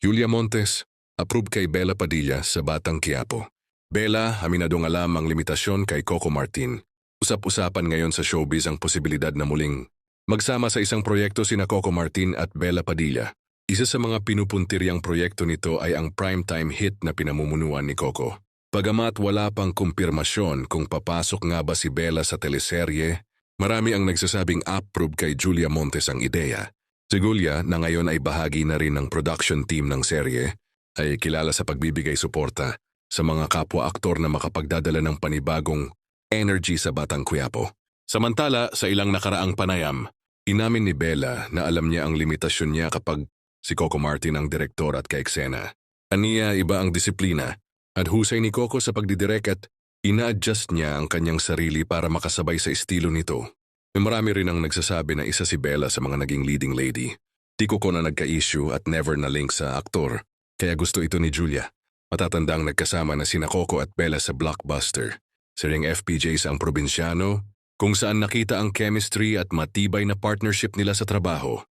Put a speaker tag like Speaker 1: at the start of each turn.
Speaker 1: Julia Montes, approve kay Bella Padilla sa Batang Quiapo. Bella, aminadong alam ang limitasyon kay Coco Martin. Usap-usapan ngayon sa showbiz ang posibilidad na muling magsama sa isang proyekto sina Coco Martin at Bella Padilla. Isa sa mga pinupuntiryang proyekto nito ay ang primetime hit na pinamumunuan ni Coco. Bagamat wala pang kumpirmasyon kung papasok nga ba si Bella sa teleserye, marami ang nagsasabing approve kay Julia Montes ang ideya. Si Julia, na ngayon ay bahagi na rin ng production team ng serye, ay kilala sa pagbibigay suporta sa mga kapwa-aktor na makapagdadala ng panibagong energy sa Batang Quiapo. Samantala, sa ilang nakaraang panayam, inamin ni Bella na alam niya ang limitasyon niya kapag si Coco Martin ang direktor at kaeksena. Aniya iba ang disiplina at husay ni Coco sa pagdidirek at ina-adjust niya ang kanyang sarili para makasabay sa estilo nito. Marami rin ang nagsasabi na isa si Bella sa mga naging leading lady. Di Coco na nagka-issue at never na link sa aktor, kaya gusto ito ni Julia. Matatandang nagkasama na sina Coco at Bella sa Blockbuster. Si Ring FPJs ang probinsyano, kung saan nakita ang chemistry at matibay na partnership nila sa trabaho.